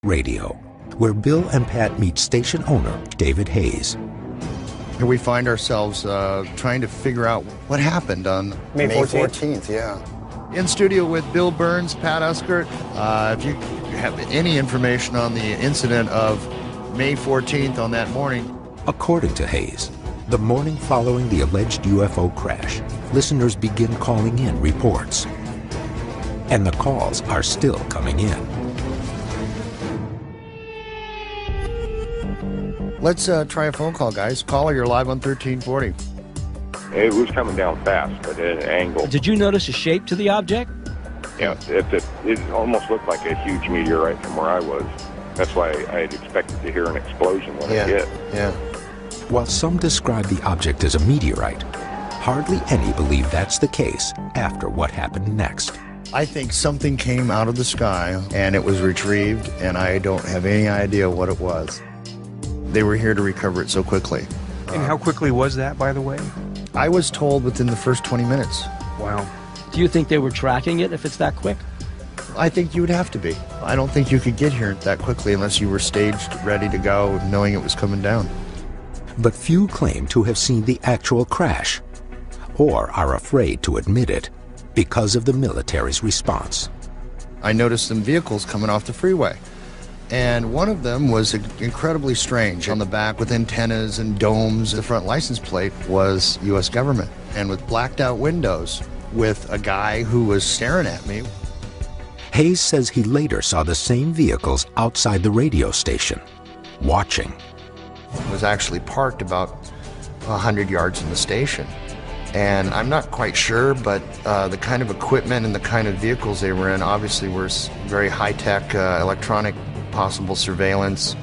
Radio, where Bill and Pat meet station owner David Hayes. Here we find ourselves trying to figure out what happened on May 14th, yeah. In studio with Bill Burns, Pat Uskert. If you have any information on the incident of May 14th on that morning. According to Hayes, the morning following the alleged UFO crash, listeners begin calling in reports. And the calls are still coming in. Let's try a phone call, guys. Caller, you're live on 1340. It was coming down fast, but at an angle. Did you notice a shape to the object? Yeah, it almost looked like a huge meteorite from where I was. That's why I had expected to hear an explosion when it hit. Yeah. While some describe the object as a meteorite, hardly any believe that's the case after what happened next. I think something came out of the sky and it was retrieved, and I don't have any idea what it was. They were here to recover it so quickly. And how quickly was that, by the way? I was told within the first 20 minutes. Wow. Do you think they were tracking it if it's that quick? I think you would have to be. I don't think you could get here that quickly unless you were staged, ready to go, knowing it was coming down. But few claim to have seen the actual crash, or are afraid to admit it because of the military's response. I noticed some vehicles coming off the freeway, and one of them was incredibly strange. On the back with antennas and domes, the front license plate was U.S. government, and with blacked out windows, with a guy who was staring at me. Hayes says he later saw the same vehicles outside the radio station, watching. It was actually parked about 100 yards from the station. And I'm not quite sure, but the kind of equipment and the kind of vehicles they were in obviously were very high-tech, electronic, possible surveillance.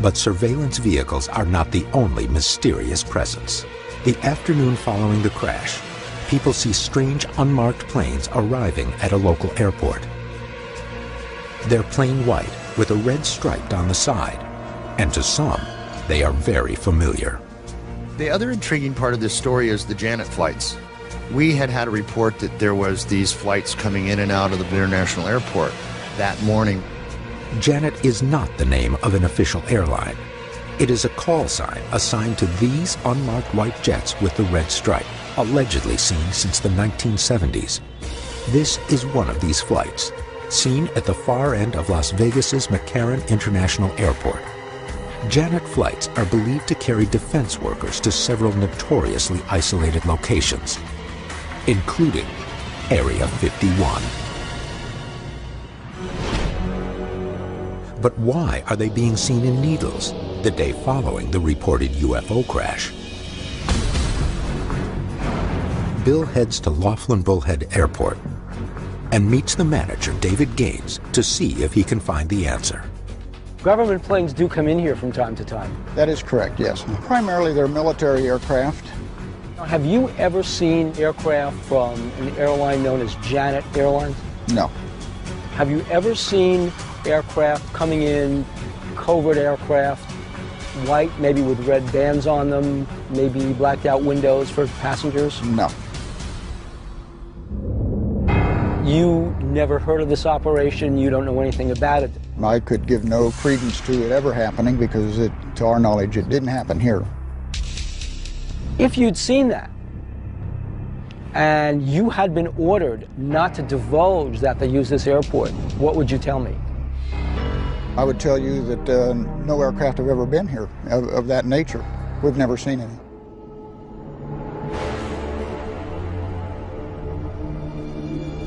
But surveillance vehicles are not the only mysterious presence. The afternoon following the crash, people see strange unmarked planes arriving at a local airport. They're plain white with a red stripe down the side, and to some, they are very familiar. The other intriguing part of this story is the Janet flights. We had a report that there was these flights coming in and out of the international airport that morning. Janet is not the name of an official airline. It is a call sign assigned to these unmarked white jets with the red stripe, allegedly seen since the 1970s. This is one of these flights, seen at the far end of Las Vegas's McCarran International Airport. Janet flights are believed to carry defense workers to several notoriously isolated locations, including Area 51. But why are they being seen in Needles the day following the reported UFO crash? Bill heads to Laughlin Bullhead Airport and meets the manager, David Gaines, to see if he can find the answer. Government planes do come in here from time to time. That is correct, yes. Primarily they're military aircraft. Have you ever seen aircraft from an airline known as Janet Airlines? No. Have you ever seen aircraft coming in, covert aircraft, white, maybe with red bands on them, maybe blacked out windows for passengers? No. You never heard of this operation? You don't know anything about it? I could give no credence to it ever happening because, to our knowledge, it didn't happen here. If you'd seen that, and you had been ordered not to divulge that they use this airport, what would you tell me? I would tell you that no aircraft have ever been here of that nature. We've never seen any.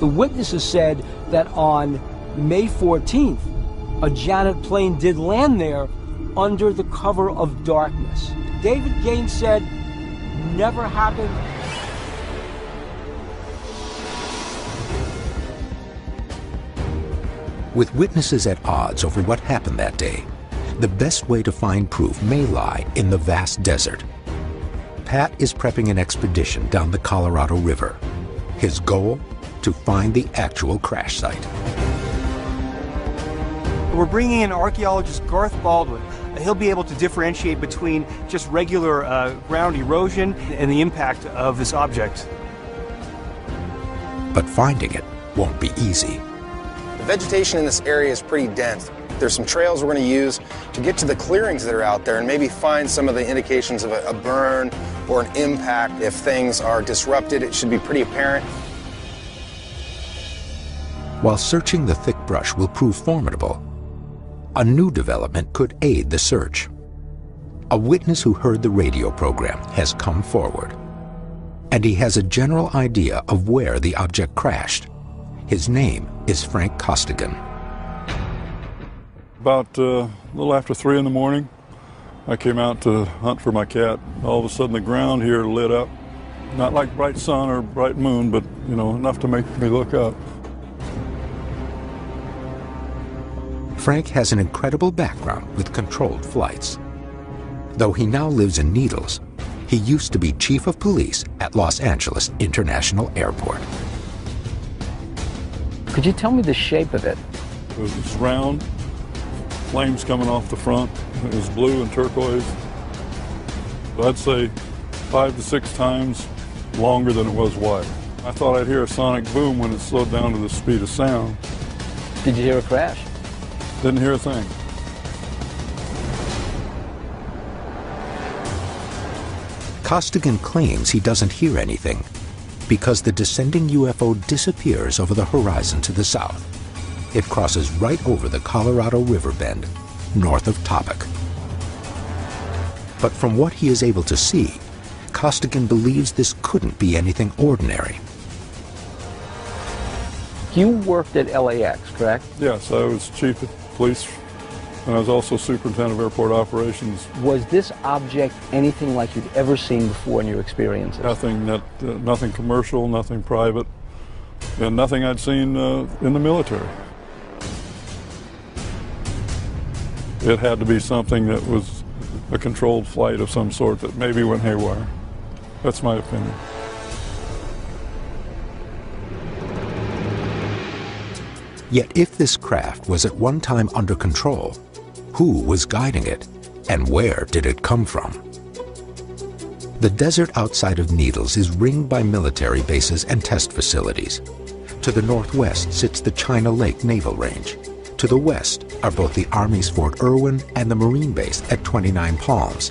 The witnesses said that on May 14th, a Janet plane did land there under the cover of darkness. David Gaines said, never happened. With witnesses at odds over what happened that day, the best way to find proof may lie in the vast desert. Pat is prepping an expedition down the Colorado River. His goal? To find the actual crash site. We're bringing in archaeologist Garth Baldwin. He'll be able to differentiate between just regular ground erosion and the impact of this object. But finding it won't be easy. Vegetation in this area is pretty dense. There's some trails we're going to use to get to the clearings that are out there and maybe find some of the indications of a burn or an impact. If things are disrupted, it should be pretty apparent. While searching the thick brush will prove formidable, a new development could aid the search. A witness who heard the radio program has come forward, and he has a general idea of where the object crashed. His name is Frank Costigan. About a little after 3 in the morning, I came out to hunt for my cat. All of a sudden the ground here lit up. Not like bright sun or bright moon, but enough to make me look up. Frank has an incredible background with controlled flights. Though he now lives in Needles, he used to be chief of police at Los Angeles International Airport. Could you tell me the shape of it? It was round, flames coming off the front. It was blue and turquoise. So I'd say 5 to 6 times longer than it was wide. I thought I'd hear a sonic boom when it slowed down to the speed of sound. Did you hear a crash? Didn't hear a thing. Costigan claims he doesn't hear anything because the descending UFO disappears over the horizon to the south. It crosses right over the Colorado River bend, north of Topic. But from what he is able to see, Costigan believes this couldn't be anything ordinary. You worked at LAX, correct? Yes, I was chief of police, and I was also superintendent of airport operations. Was this object anything like you'd ever seen before in your experiences? Nothing commercial, nothing private, and nothing I'd seen in the military. It had to be something that was a controlled flight of some sort that maybe went haywire. That's my opinion. Yet if this craft was at one time under control, who was guiding it, and where did it come from? The desert outside of Needles is ringed by military bases and test facilities. To the northwest sits the China Lake Naval Range. To the west are both the Army's Fort Irwin and the Marine Base at 29 Palms.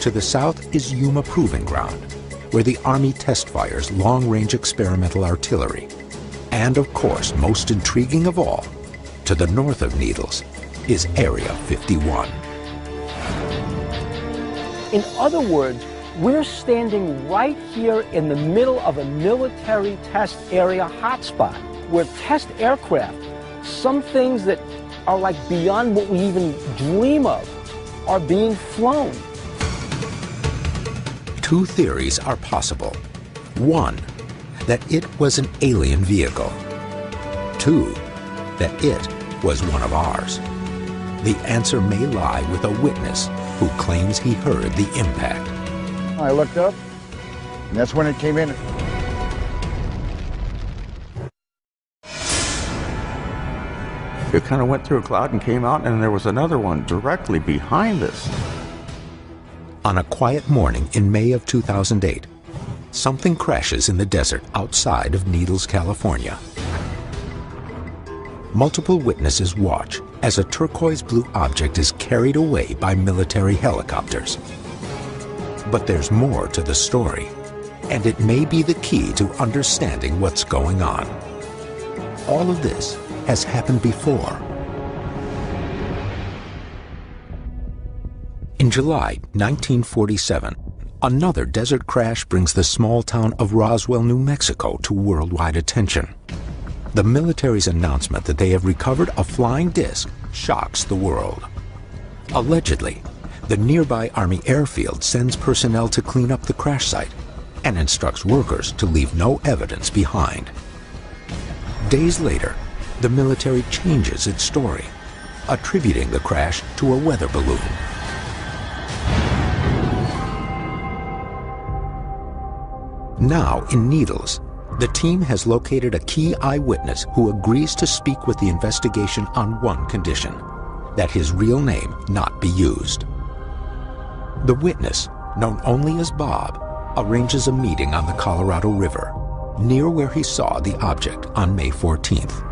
To the south is Yuma Proving Ground, where the Army test fires long-range experimental artillery. And of course, most intriguing of all, to the north of Needles is Area 51. In other words, we're standing right here in the middle of a military test area hotspot where test aircraft, some things that are like beyond what we even dream of, are being flown. 2 theories are possible. 1, that it was an alien vehicle. 2, that it was one of ours. The answer may lie with a witness who claims he heard the impact. I looked up, and that's when it came in. It kind of went through a cloud and came out, and there was another one directly behind us. On a quiet morning in May of 2008, something crashes in the desert outside of Needles, California. Multiple witnesses watch as a turquoise-blue object is carried away by military helicopters. But there's more to the story, and it may be the key to understanding what's going on. All of this has happened before. In July 1947, another desert crash brings the small town of Roswell, New Mexico to worldwide attention. The military's announcement that they have recovered a flying disc shocks the world. Allegedly, the nearby Army airfield sends personnel to clean up the crash site and instructs workers to leave no evidence behind. Days later, the military changes its story, attributing the crash to a weather balloon. Now in Needles, the team has located a key eyewitness who agrees to speak with the investigation on one condition: that his real name not be used. The witness, known only as Bob, arranges a meeting on the Colorado River, near where he saw the object on May 14th.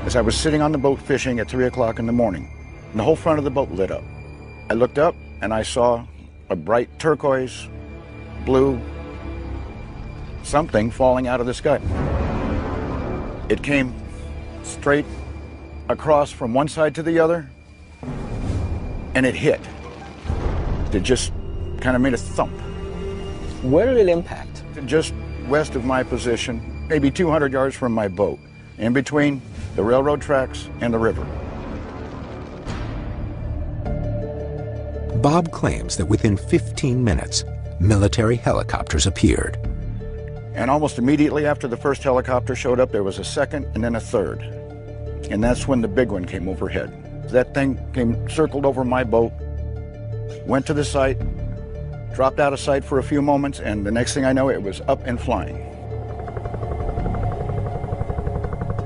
as I was sitting on the boat fishing at 3 o'clock in the morning, and the whole front of the boat lit up. I looked up and I saw a bright turquoise, blue, something falling out of the sky. It came straight across from one side to the other, and it hit. It just kind of made a thump. Where did it impact? Just west of my position, maybe 200 yards from my boat, in between the railroad tracks and the river. Bob claims that within 15 minutes, military helicopters appeared. And almost immediately after the first helicopter showed up, there was a second and then a third. And that's when the big one came overhead. That thing circled over my boat, went to the site, dropped out of sight for a few moments, and the next thing I know, it was up and flying.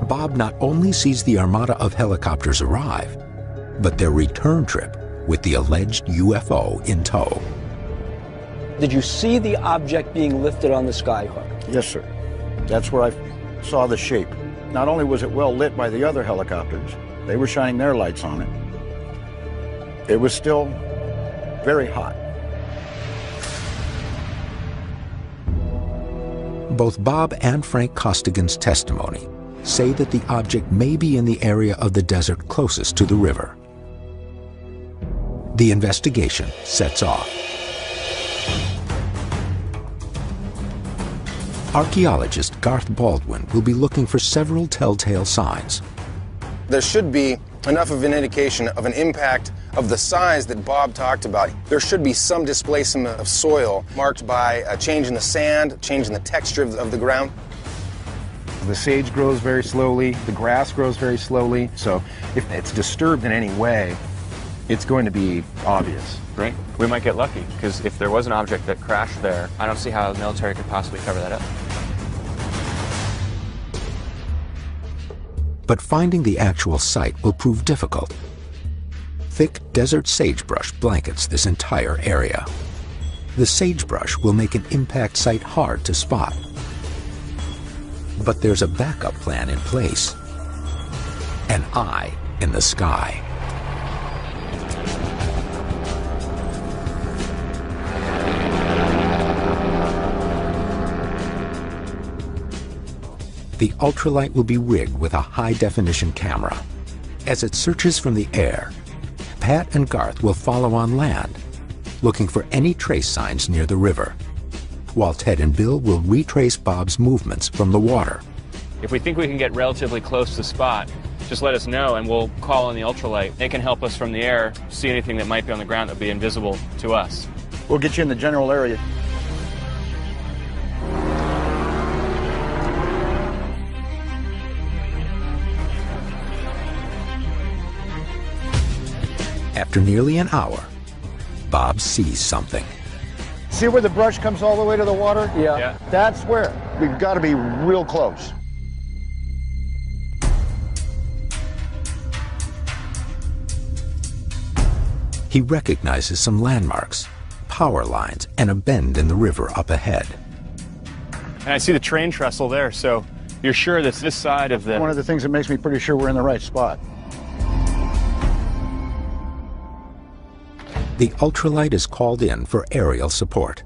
Bob not only sees the armada of helicopters arrive, but their return trip with the alleged UFO in tow. Did you see the object being lifted on the skyhook? Yes, sir. That's where I saw the shape. Not only was it well lit by the other helicopters, they were shining their lights on it. It was still very hot. Both Bob and Frank Costigan's testimony say that the object may be in the area of the desert closest to the river. The investigation sets off. Archaeologist Garth Baldwin will be looking for several telltale signs. There should be enough of an indication of an impact of the size that Bob talked about. There should be some displacement of soil marked by a change in the sand, change in the texture of the ground. The sage grows very slowly, the grass grows very slowly, so if it's disturbed in any way, it's going to be obvious. Right? We might get lucky, because if there was an object that crashed there, I don't see how the military could possibly cover that up. But finding the actual site will prove difficult. Thick desert sagebrush blankets this entire area. The sagebrush will make an impact site hard to spot. But there's a backup plan in place. An eye in the sky. The ultralight will be rigged with a high-definition camera. As it searches from the air, Pat and Garth will follow on land, looking for any trace signs near the river, while Ted and Bill will retrace Bob's movements from the water. If we think we can get relatively close to the spot, just let us know and we'll call on the ultralight. It can help us from the air see anything that might be on the ground that would be invisible to us. We'll get you in the general area. After nearly an hour, Bob sees something. See where the brush comes all the way to the water? Yeah. That's where. We've got to be real close. He recognizes some landmarks, power lines, and a bend in the river up ahead. And I see the train trestle there, so you're sure that's this side of the... One of the things that makes me pretty sure we're in the right spot. The ultralight is called in for aerial support.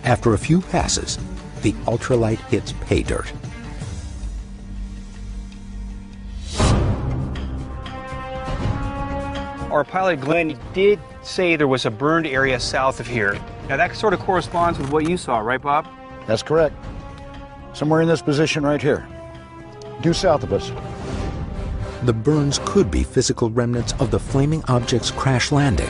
After a few passes, the ultralight hits pay dirt. Our pilot, Glenn, did say there was a burned area south of here. Now that sort of corresponds with what you saw, right, Bob? That's correct. Somewhere in this position right here, due south of us. The burns could be physical remnants of the flaming object's crash landing.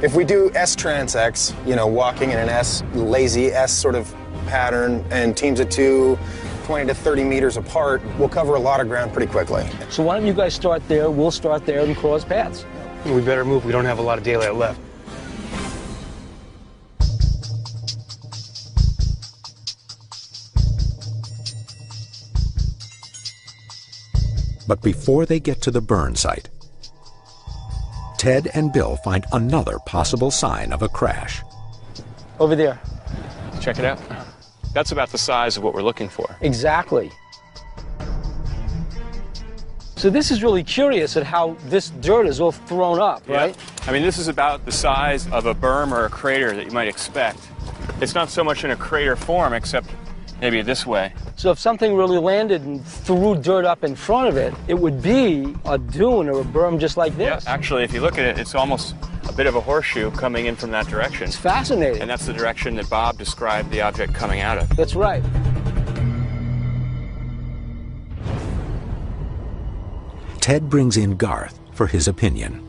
If we do S-transects, walking in an S, lazy S sort of pattern, and teams of two, 20 to 30 meters apart, we'll cover a lot of ground pretty quickly. So why don't you guys start there, we'll start there and cross paths. We better move, we don't have a lot of daylight left. But before they get to the burn site, Ted and Bill find another possible sign of a crash. Over there. Check it out. That's about the size of what we're looking for. Exactly. So this is really curious at how this dirt is all thrown up, right? I mean, this is about the size of a berm or a crater that you might expect. It's not so much in a crater form, except maybe this way. So if something really landed and threw dirt up in front of it, it would be a dune or a berm just like this. Yeah, actually, if you look at it, it's almost a bit of a horseshoe coming in from that direction. It's fascinating. And that's the direction that Bob described the object coming out of. That's right. Ted brings in Garth for his opinion.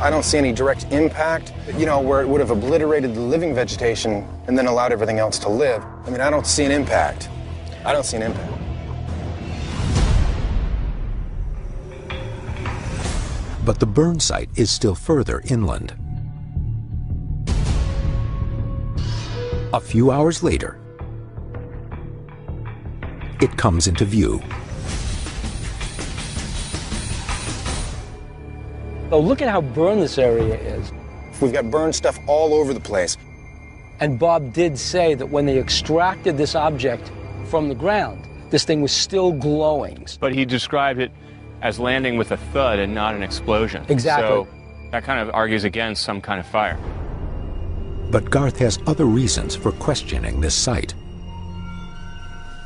I don't see any direct impact, where it would have obliterated the living vegetation and then allowed everything else to live. I mean, I don't see an impact. I don't see an impact. But the burn site is still further inland. A few hours later, it comes into view. Oh, look at how burned this area is. We've got burned stuff all over the place. And Bob did say that when they extracted this object from the ground, this thing was still glowing. But he described it as landing with a thud and not an explosion. Exactly. So that kind of argues against some kind of fire. But Garth has other reasons for questioning this site.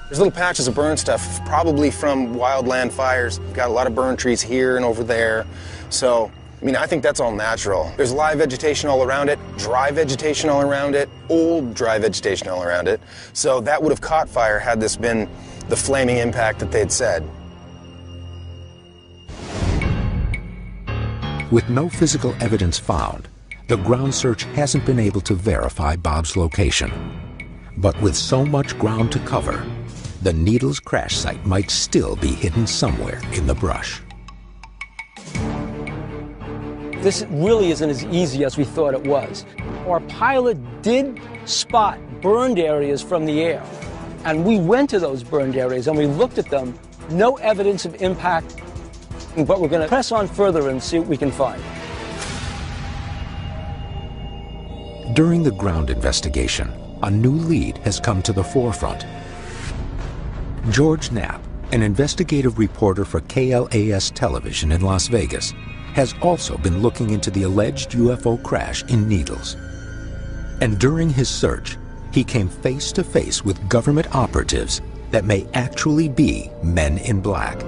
There's little patches of burn stuff, probably from wildland fires. We've got a lot of burn trees here and over there. So, I mean, I think that's all natural. There's live vegetation all around it, dry vegetation all around it, old dry vegetation all around it. So that would have caught fire had this been the flaming impact that they'd said. With no physical evidence found, the ground search hasn't been able to verify Bob's location. But with so much ground to cover, the Needles crash site might still be hidden somewhere in the brush. This really isn't as easy as we thought it was. Our pilot did spot burned areas from the air, and we went to those burned areas and we looked at them. No evidence of impact, but we're going to press on further and see what we can find. During the ground investigation, a new lead has come to the forefront. George Knapp, an investigative reporter for KLAS television in Las Vegas, has also been looking into the alleged UFO crash in Needles. And during his search, he came face to face with government operatives that may actually be men in black.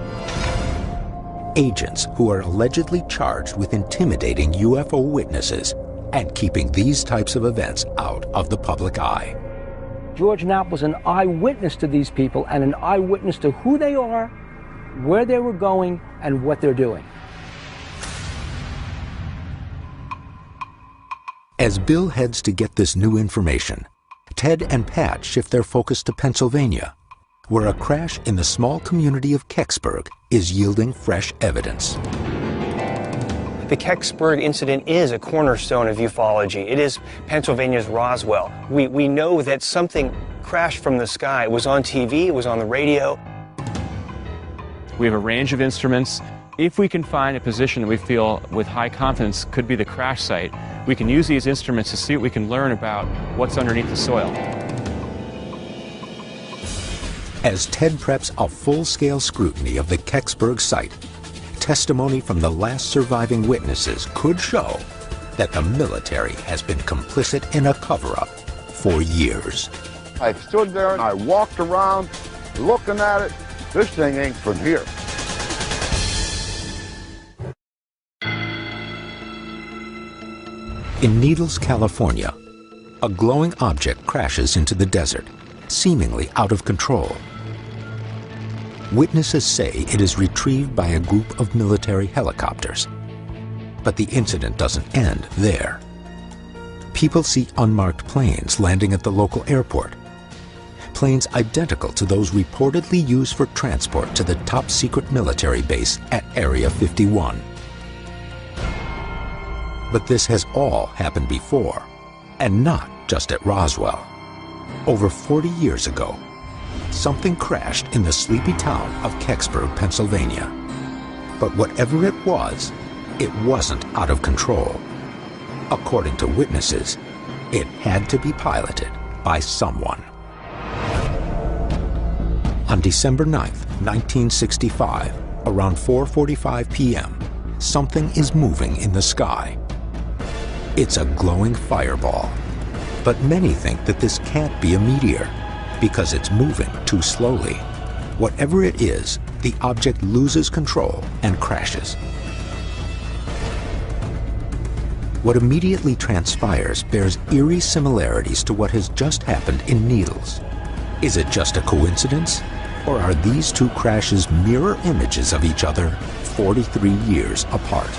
Agents who are allegedly charged with intimidating UFO witnesses and keeping these types of events out of the public eye. George Knapp was an eyewitness to these people and an eyewitness to who they are, where they were going, and what they're doing. As Bill heads to get this new information, Ted and Pat shift their focus to Pennsylvania, where a crash in the small community of Kecksburg is yielding fresh evidence. The Kecksburg incident is a cornerstone of ufology. It is Pennsylvania's Roswell. We know that something crashed from the sky. It was on TV, it was on the radio. We have a range of instruments. If we can find a position that we feel with high confidence could be the crash site, we can use these instruments to see what we can learn about what's underneath the soil. As Ted preps a full-scale scrutiny of the Kecksburg site, testimony from the last surviving witnesses could show that the military has been complicit in a cover-up for years. I stood there and I walked around looking at it. This thing ain't from here. In Needles, California, a glowing object crashes into the desert, seemingly out of control. Witnesses say it is retrieved by a group of military helicopters. But the incident doesn't end there. People see unmarked planes landing at the local airport. Planes identical to those reportedly used for transport to the top-secret military base at Area 51. But this has all happened before, and not just at Roswell. Over 40 years ago, something crashed in the sleepy town of Kecksburg, Pennsylvania. But whatever it wasn't out of control. According to witnesses, it had to be piloted by someone. On December 9th, 1965, around 4:45 p.m., something is moving in the sky. It's a glowing fireball, but many think that this can't be a meteor because it's moving too slowly. Whatever it is, the object loses control and crashes. What immediately transpires bears eerie similarities to what has just happened in Needles. Is it just a coincidence, or are these two crashes mirror images of each other 43 years apart?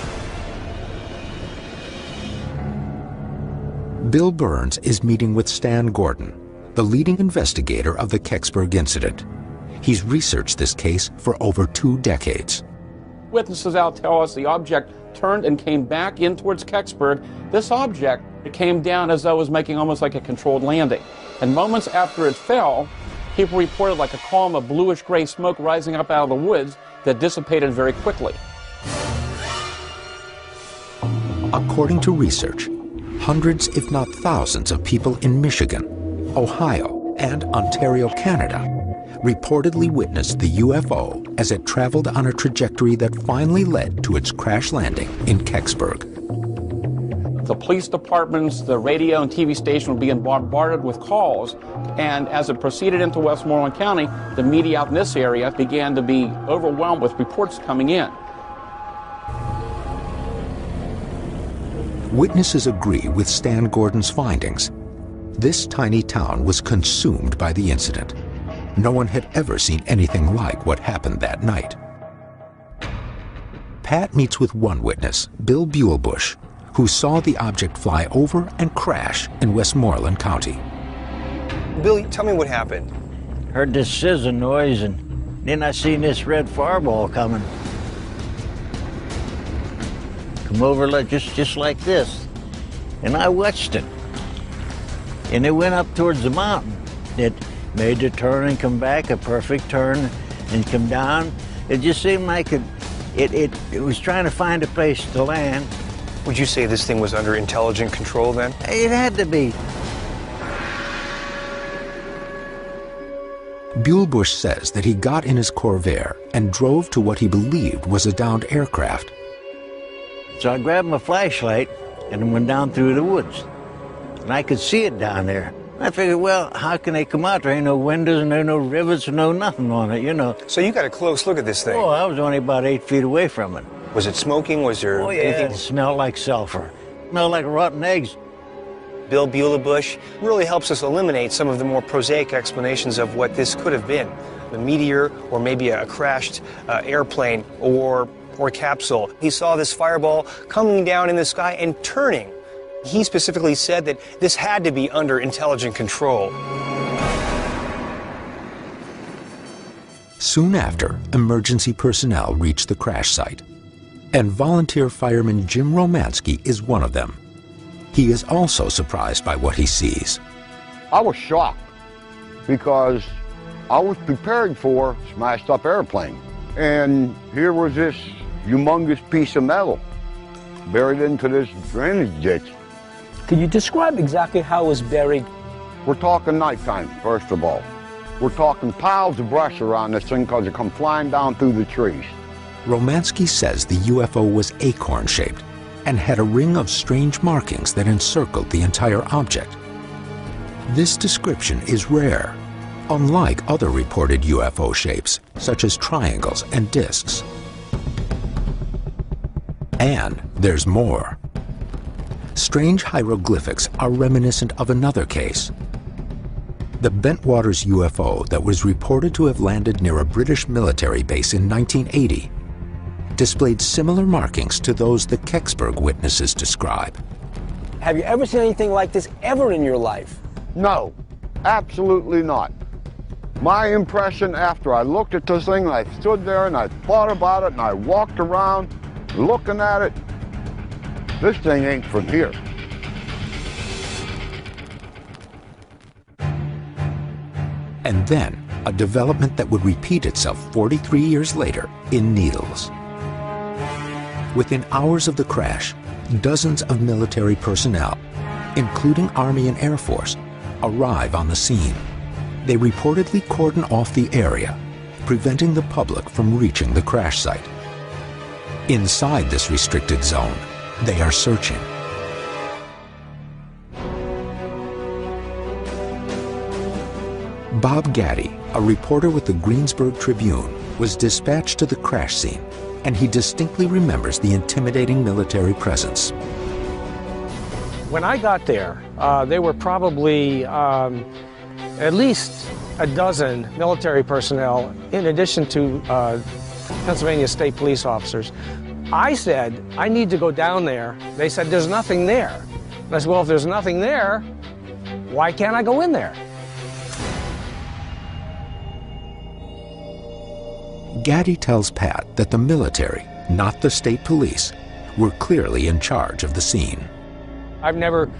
Bill Burns is meeting with Stan Gordon, the leading investigator of the Kecksburg incident. He's researched this case for over 2 decades. Witnesses out tell us the object turned and came back in towards Kecksburg. This object, it came down as though it was making almost like a controlled landing. And moments after it fell, people reported like a column of bluish-gray smoke rising up out of the woods that dissipated very quickly. According to research, hundreds, if not thousands, of people in Michigan, Ohio, and Ontario, Canada, reportedly witnessed the UFO as it traveled on a trajectory that finally led to its crash landing in Kecksburg. The police departments, the radio and TV station were being bombarded with calls, and as it proceeded into Westmoreland County, the media out in this area began to be overwhelmed with reports coming in. Witnesses agree with Stan Gordon's findings. This tiny town was consumed by the incident. No one had ever seen anything like what happened that night. Pat meets with one witness, Bill Buellbush, who saw the object fly over and crash in Westmoreland County. Bill, tell me what happened. Heard this sizzling noise, and then I seen this red fireball coming. Come over like just like this, and I watched it. And it went up towards the mountain. It made the turn and come back, a perfect turn, and come down. It just seemed like it was trying to find a place to land. Would you say this thing was under intelligent control then? It had to be. Buellbush says that he got in his Corvair and drove to what he believed was a downed aircraft. So I grabbed my flashlight and went down through the woods. And I could see it down there. I figured, well, how can they come out? There ain't no windows and there ain't no rivets and no nothing on it, you know. So you got a close look at this thing? Oh, I was only about 8 feet away from it. Was it smoking? Was there anything? It smelled like sulfur. It smelled like rotten eggs. Bill Buellbush really helps us eliminate some of the more prosaic explanations of what this could have been. A meteor, or maybe a crashed airplane, or capsule. He saw this fireball coming down in the sky and turning. He specifically said that this had to be under intelligent control. Soon after, emergency personnel reached the crash site, and volunteer fireman Jim Romansky is one of them. He is also surprised by what he sees. I was shocked because I was preparing for a smashed up airplane. And here was this humongous piece of metal buried into this drainage ditch. Could you describe exactly how it was buried? We're talking nighttime, first of all. We're talking piles of brush around this thing because it come flying down through the trees. Romansky says the UFO was acorn-shaped and had a ring of strange markings that encircled the entire object. This description is rare, unlike other reported UFO shapes, such as triangles and discs. And there's more. Strange hieroglyphics are reminiscent of another case. The Bentwaters UFO that was reported to have landed near a British military base in 1980 displayed similar markings to those the Kecksburg witnesses describe. Have you ever seen anything like this ever in your life? No, absolutely not. My impression after I looked at this thing, I stood there and I thought about it and I walked around looking at it, this thing ain't from here. And then a development that would repeat itself 43 years later in Needles. Within hours of the crash, dozens of military personnel, including Army and Air Force, arrive on the scene. They reportedly cordon off the area, preventing the public from reaching the crash site. Inside this restricted zone, they are searching. Bob Gaddy, a reporter with the Greensburg Tribune, was dispatched to the crash scene, and he distinctly remembers the intimidating military presence. When I got there, there were probably at least a dozen military personnel, in addition to Pennsylvania State Police officers. I said, I need to go down there. They said, there's nothing there. And I said, well, if there's nothing there, why can't I go in there? Gaddy tells Pat that the military, not the state police, were clearly in charge of the scene. I've never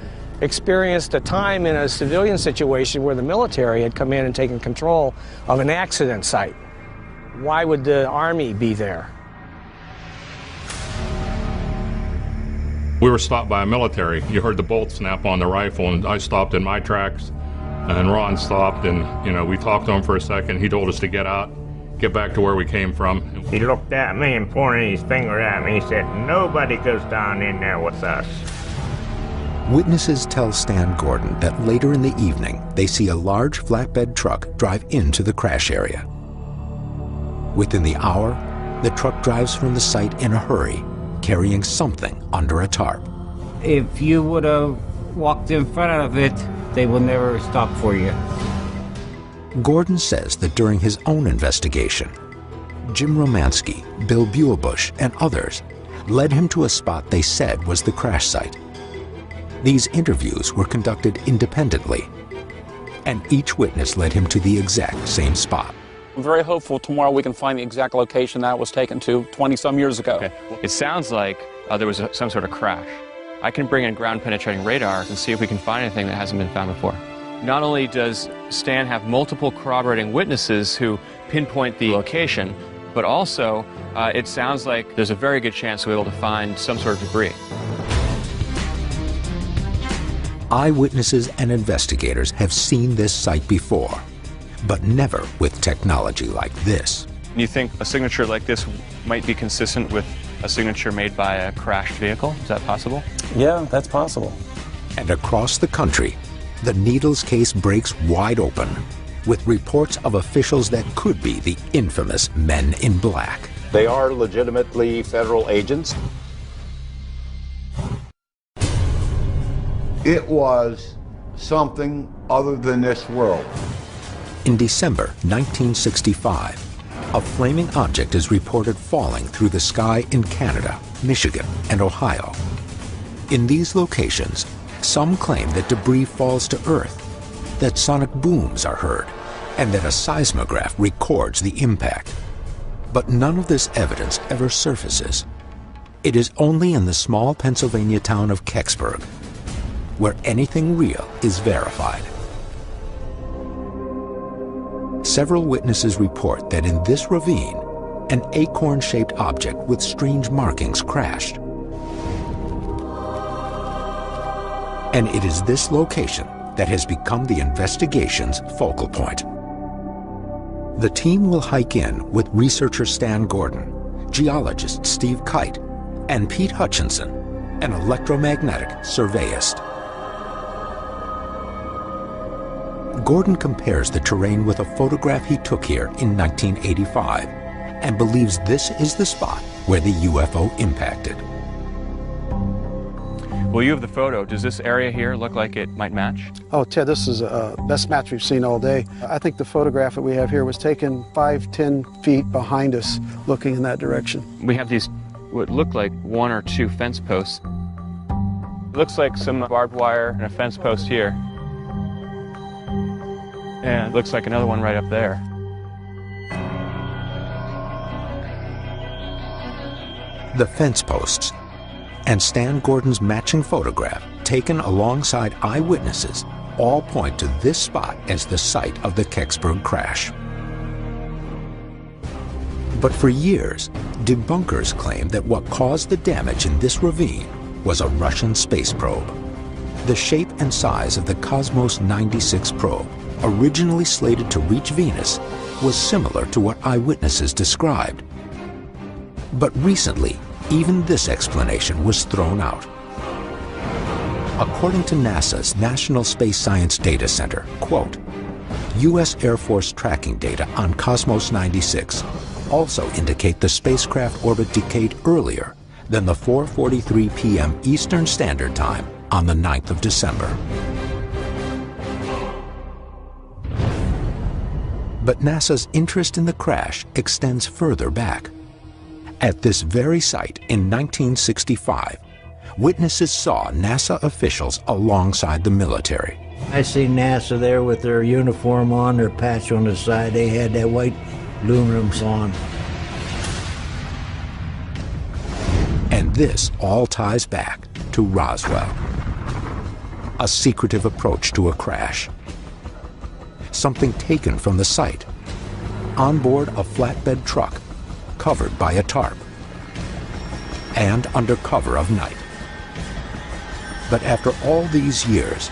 experienced a time in a civilian situation where the military had come in and taken control of an accident site. Why would the Army be there? We were stopped by a military. You heard the bolt snap on the rifle, and I stopped in my tracks, and Ron stopped, and we talked to him for a second. He told us to get out, get back to where we came from. He looked at me and pointed his finger at me. He said, nobody goes down in there with us. Witnesses tell Stan Gordon that later in the evening, they see a large flatbed truck drive into the crash area. Within the hour, the truck drives from the site in a hurry, carrying something under a tarp. If you would have walked in front of it, they would never stop for you. Gordon says that during his own investigation, Jim Romansky, Bill Buellbush, and others led him to a spot they said was the crash site. These interviews were conducted independently, and each witness led him to the exact same spot. I'm very hopeful tomorrow we can find the exact location that was taken to 20-some years ago. Okay. It sounds like there was some sort of crash. I can bring in ground-penetrating radar and see if we can find anything that hasn't been found before. Not only does Stan have multiple corroborating witnesses who pinpoint the location, but also it sounds like there's a very good chance we'll be able to find some sort of debris. Eyewitnesses and investigators have seen this site before, but never with technology like this. You think a signature like this might be consistent with a signature made by a crashed vehicle? Is that possible? Yeah, that's possible. And across the country, the Needles case breaks wide open with reports of officials that could be the infamous Men in Black. They are legitimately federal agents. It was something other than this world. In December 1965, a flaming object is reported falling through the sky in Canada, Michigan, and Ohio. In these locations, some claim that debris falls to Earth, that sonic booms are heard, and that a seismograph records the impact. But none of this evidence ever surfaces. It is only in the small Pennsylvania town of Kecksburg where anything real is verified. Several witnesses report that in this ravine, an acorn-shaped object with strange markings crashed. And it is this location that has become the investigation's focal point. The team will hike in with researcher Stan Gordon, geologist Steve Kite, and Pete Hutchinson, an electromagnetic surveyist. Gordon compares the terrain with a photograph he took here in 1985 and believes this is the spot where the UFO impacted. Well, you have the photo. Does this area here look like it might match? Oh, Ted, this is the best match we've seen all day. I think the photograph that we have here was taken 5-10 feet behind us, looking in that direction. We have these, what look like 1 or 2 fence posts. It looks like some barbed wire and a fence post here. And it looks like another one right up there. The fence posts and Stan Gordon's matching photograph, taken alongside eyewitnesses, all point to this spot as the site of the Kecksburg crash. But for years, debunkers claimed that what caused the damage in this ravine was a Russian space probe. The shape and size of the Cosmos 96 probe, originally slated to reach Venus, was similar to what eyewitnesses described. But recently, even this explanation was thrown out. According to NASA's National Space Science Data Center, quote, U.S. Air Force tracking data on Cosmos 96 also indicate the spacecraft orbit decayed earlier than the 4:43 p.m. Eastern Standard Time on the 9th of December. But NASA's interest in the crash extends further back. At this very site in 1965, witnesses saw NASA officials alongside the military. I see NASA there with their uniform on, their patch on the side. They had that white aluminums on. And this all ties back to Roswell. A secretive approach to a crash. Something taken from the site, on board a flatbed truck, covered by a tarp, and under cover of night. But after all these years,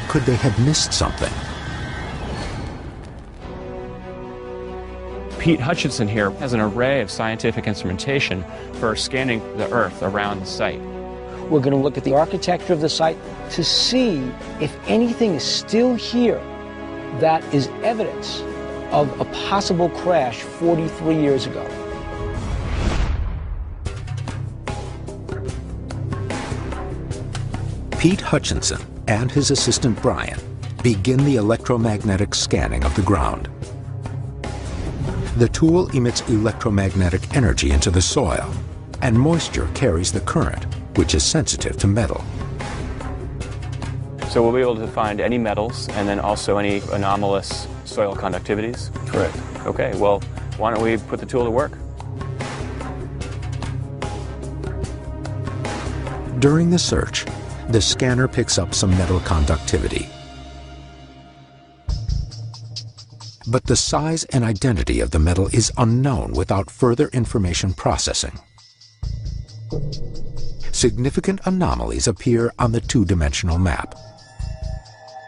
could they have missed something? Pete Hutchinson here has an array of scientific instrumentation for scanning the Earth around the site. We're going to look at the architecture of the site to see if anything is still here that is evidence of a possible crash 43 years ago. Pete Hutchinson and his assistant Brian begin the electromagnetic scanning of the ground. The tool emits electromagnetic energy into the soil, and moisture carries the current, which is sensitive to metal. So we'll be able to find any metals and then also any anomalous soil conductivities? Correct. Okay, well, why don't we put the tool to work? During the search, the scanner picks up some metal conductivity. But the size and identity of the metal is unknown without further information processing. Significant anomalies appear on the two-dimensional map.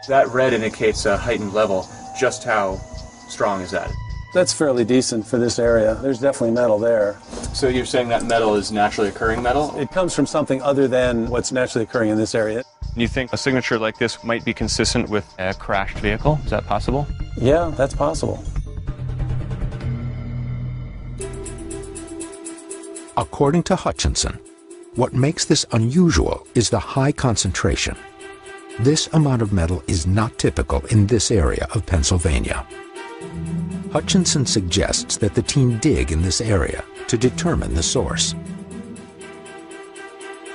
That red indicates a heightened level. Just how strong is that? That's fairly decent for this area. There's definitely metal there. So you're saying that metal is naturally occurring metal? It comes from something other than what's naturally occurring in this area. You think a signature like this might be consistent with a crashed vehicle? Is that possible? Yeah, that's possible. According to Hutchinson, what makes this unusual is the high concentration. This amount of metal is not typical in this area of Pennsylvania. Hutchinson suggests that the team dig in this area to determine the source.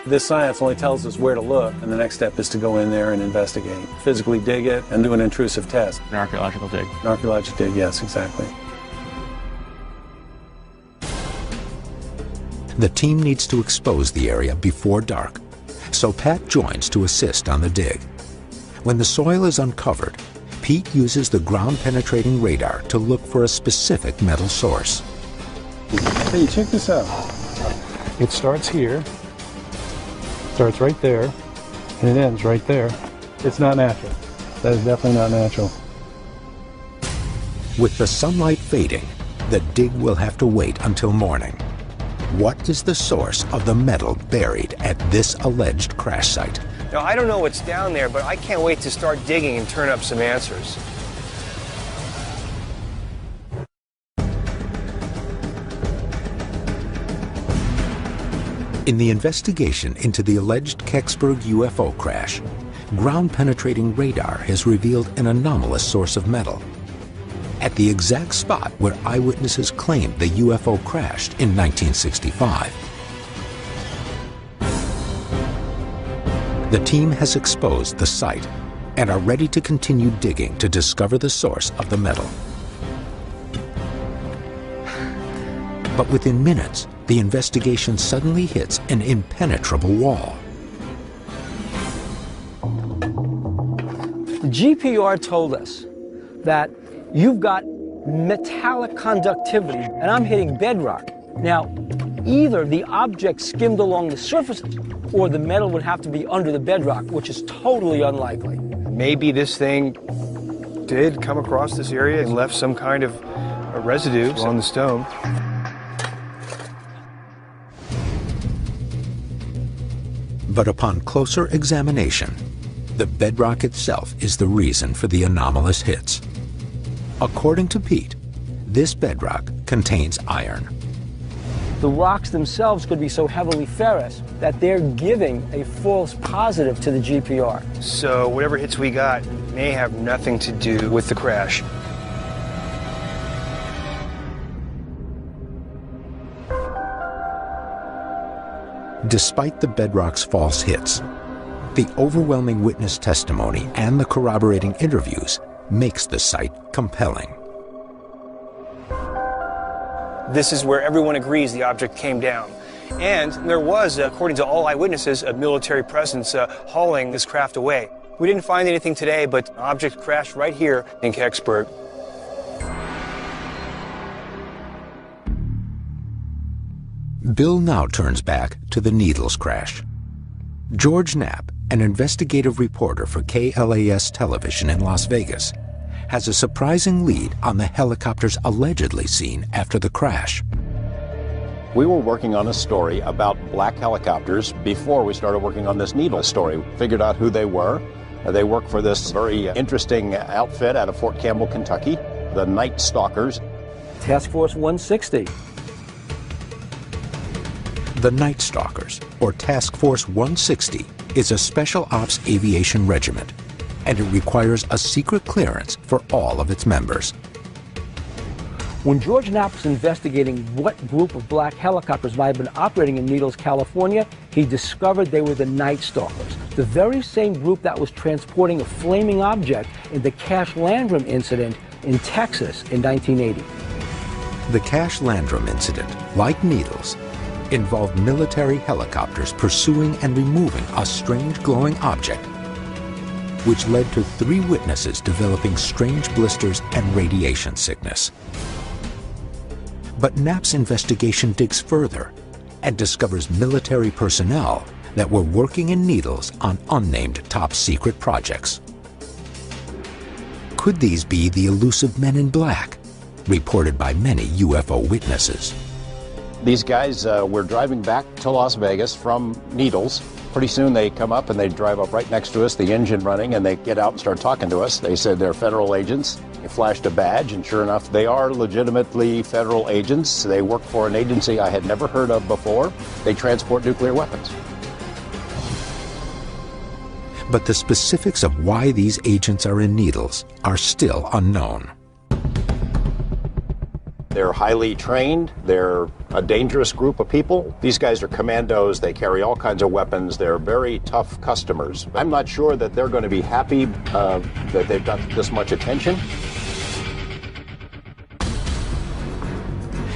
This science only tells us where to look, and the next step is to go in there and investigate. Physically dig it and do an intrusive test. An archaeological dig. An archaeological dig, yes, exactly. The team needs to expose the area before dark, so Pat joins to assist on the dig. When the soil is uncovered, Pete uses the ground-penetrating radar to look for a specific metal source. Hey, check this out. It starts here, starts right there, and it ends right there. It's not natural. That is definitely not natural. With the sunlight fading, the dig will have to wait until morning. What is the source of the metal buried at this alleged crash site? Now, I don't know what's down there, but I can't wait to start digging and turn up some answers. In the investigation into the alleged Kecksburg UFO crash, ground-penetrating radar has revealed an anomalous source of metal at the exact spot where eyewitnesses claimed the UFO crashed in 1965. The team has exposed the site and are ready to continue digging to discover the source of the metal. But within minutes, the investigation suddenly hits an impenetrable wall. The GPR told us that you've got metallic conductivity and I'm hitting bedrock. Now, either the object skimmed along the surface or the metal would have to be under the bedrock, which is totally unlikely. Maybe this thing did come across this area and left some kind of residue on the stone. But upon closer examination, the bedrock itself is the reason for the anomalous hits. According to Pete, this bedrock contains iron. The rocks themselves could be so heavily ferrous that they're giving a false positive to the GPR. So whatever hits we got may have nothing to do with the crash. Despite the bedrock's false hits, the overwhelming witness testimony and the corroborating interviews makes the site compelling. This is where everyone agrees the object came down. And there was, according to all eyewitnesses, a military presence hauling this craft away. We didn't find anything today, but an object crashed right here in Kecksburg. Bill now turns back to the Needles crash. George Knapp, an investigative reporter for KLAS television in Las Vegas, has a surprising lead on the helicopters allegedly seen after the crash. We were working on a story about black helicopters before we started working on this Needles story. Figured out who they were. They work for this very interesting outfit out of Fort Campbell, Kentucky, the Night Stalkers. Task Force 160. The Night Stalkers, or Task Force 160, is a special ops aviation regiment, and it requires a secret clearance for all of its members. When George Knapp was investigating what group of black helicopters might have been operating in Needles, California, he discovered they were the Night Stalkers, the very same group that was transporting a flaming object in the Cash Landrum incident in Texas in 1980. The Cash Landrum incident, like Needles, involved military helicopters pursuing and removing a strange glowing object, which led to 3 witnesses developing strange blisters and radiation sickness. But Knapp's investigation digs further and discovers military personnel that were working in Needles on unnamed top-secret projects. Could these be the elusive men in black, reported by many UFO witnesses? These guys were driving back to Las Vegas from Needles. Pretty soon they come up and they drive up right next to us, the engine running, and they get out and start talking to us. They said they're federal agents. They flashed a badge, and sure enough, they are legitimately federal agents. They work for an agency I had never heard of before. They transport nuclear weapons. But the specifics of why these agents are in Needles are still unknown. They're highly trained. They're a dangerous group of people. These guys are commandos. They carry all kinds of weapons. They're very tough customers. I'm not sure that they're going to be happy that they've got this much attention.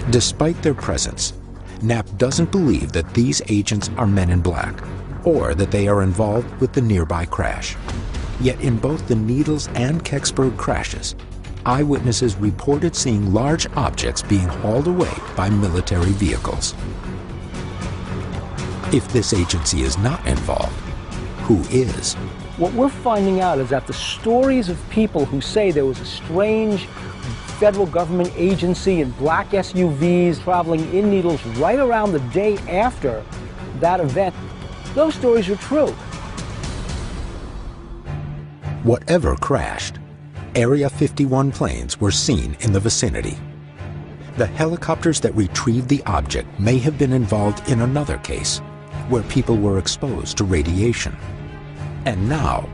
Despite their presence, Knapp doesn't believe that these agents are men in black or that they are involved with the nearby crash. Yet in both the Needles and Kecksburg crashes, eyewitnesses reported seeing large objects being hauled away by military vehicles. If this agency is not involved, who is? What we're finding out is that the stories of people who say there was a strange federal government agency in black SUVs traveling in Needles right around the day after that event, those stories are true. Whatever crashed, Area 51 planes were seen in the vicinity. The helicopters that retrieved the object may have been involved in another case, where people were exposed to radiation. And now,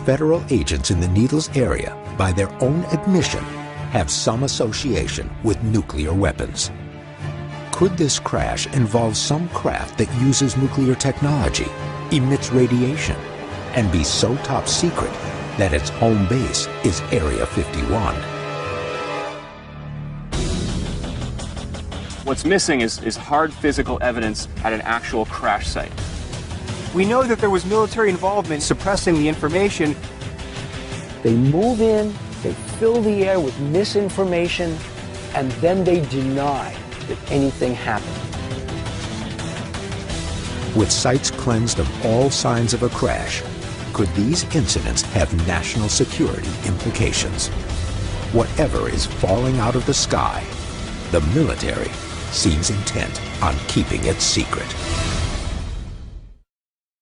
federal agents in the Needles area, by their own admission, have some association with nuclear weapons. Could this crash involve some craft that uses nuclear technology, emits radiation, and be so top secret that its home base is Area 51? What's missing is hard physical evidence at an actual crash site. We know that there was military involvement suppressing the information. They move in, they fill the air with misinformation, and then they deny that anything happened. With sites cleansed of all signs of a crash, could these incidents have national security implications? Whatever is falling out of the sky, the military seems intent on keeping it secret.